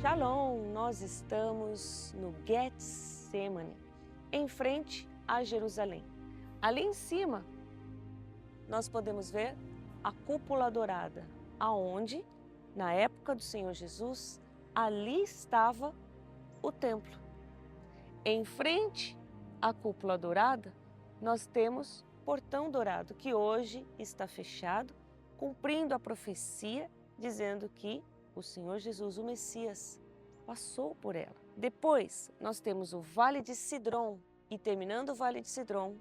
Shalom, nós estamos no Getsemane, em frente a Jerusalém. Ali em cima, nós podemos ver a cúpula dourada, aonde, na época do Senhor Jesus, ali estava o templo. Em frente à cúpula dourada, nós temos o portão dourado, que hoje está fechado, cumprindo a profecia, dizendo que o Senhor Jesus, o Messias, passou por ela. Depois, nós temos o Vale de Sidrom, e terminando o Vale de Sidrom,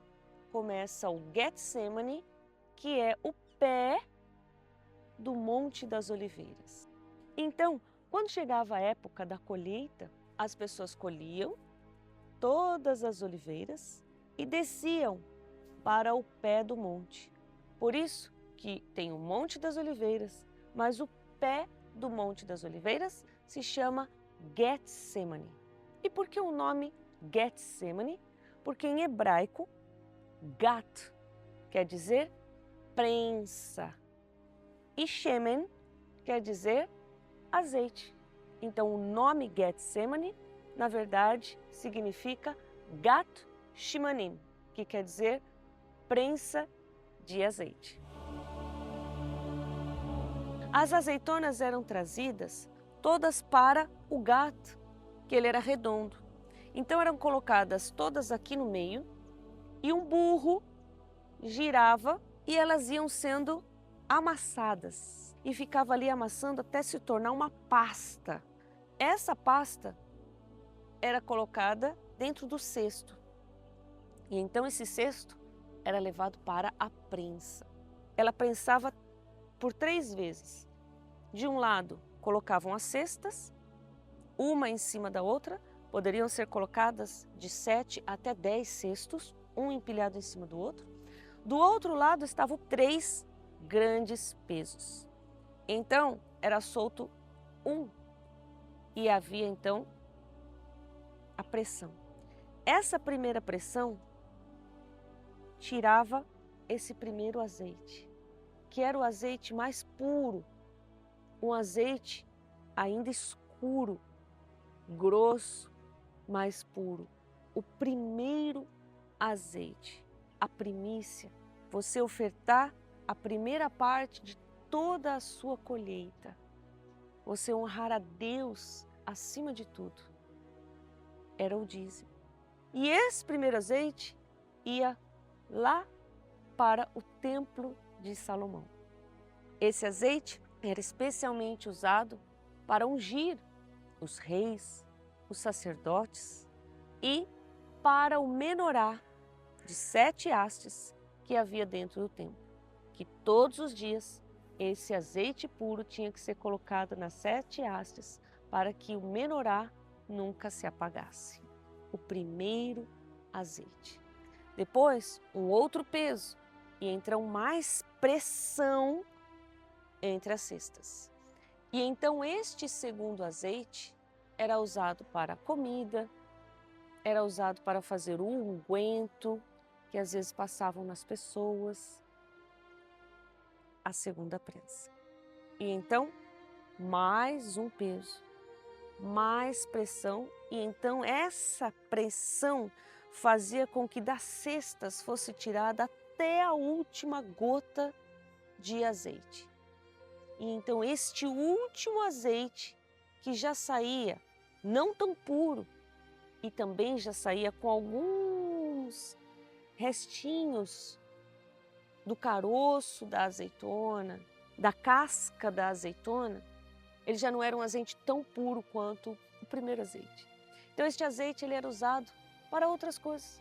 começa o Getsemane, que é o pé do Monte das Oliveiras. Então, quando chegava a época da colheita, as pessoas colhiam todas as oliveiras e desciam para o pé do monte. Por isso que tem o Monte das Oliveiras, mas o pé do Monte das Oliveiras se chama Getsemane. E por que o nome Getsemane? Porque em hebraico, gat quer dizer prensa e shemen quer dizer azeite. Então o nome Getsemane, na verdade, significa gat shimanim, que quer dizer prensa de azeite. As azeitonas eram trazidas todas para o gato, que ele era redondo. Então eram colocadas todas aqui no meio e um burro girava e elas iam sendo amassadas e ficava ali amassando até se tornar uma pasta. Essa pasta era colocada dentro do cesto e então esse cesto era levado para a prensa. Ela prensava por 3 vezes. De um lado colocavam as cestas, uma em cima da outra, poderiam ser colocadas de 7 até 10 cestos, um empilhado em cima do outro. Do outro lado estavam 3 grandes pesos. Então era solto um e havia então a pressão. Essa primeira pressão tirava esse primeiro azeite, que era o azeite mais puro, um azeite ainda escuro, grosso, mais puro. O primeiro azeite, a primícia, você ofertar a primeira parte de toda a sua colheita, você honrar a Deus acima de tudo, era o dízimo. E esse primeiro azeite ia lá para o templo de Salomão. Esse azeite era especialmente usado para ungir os reis, os sacerdotes e para o menorá de 7 hastes que havia dentro do templo, que todos os dias esse azeite puro tinha que ser colocado nas 7 hastes para que o menorá nunca se apagasse. O primeiro azeite. Depois, um outro peso e então mais pressão entre as cestas. E então este segundo azeite era usado para a comida, era usado para fazer o unguento, que às vezes passavam nas pessoas, a segunda prensa. E então, mais um peso, mais pressão, e então essa pressão fazia com que das cestas fosse tirada até a última gota de azeite. E então este último azeite, que já saía não tão puro, e também já saía com alguns restinhos do caroço da azeitona, da casca da azeitona, ele já não era um azeite tão puro quanto o primeiro azeite. Então este azeite ele era usado para outras coisas,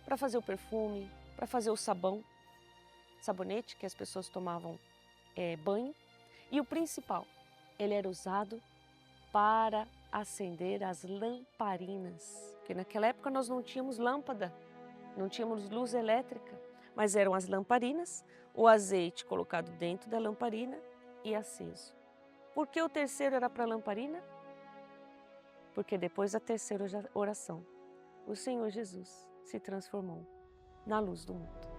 para fazer o perfume, para fazer o sabão, sabonete que as pessoas tomavam banho. E o principal, ele era usado para acender as lamparinas, porque naquela época nós não tínhamos lâmpada, não tínhamos luz elétrica, mas eram as lamparinas, o azeite colocado dentro da lamparina e aceso. Por que o terceiro era para a lamparina? Porque depois da terceira oração, o Senhor Jesus se transformou na luz do mundo.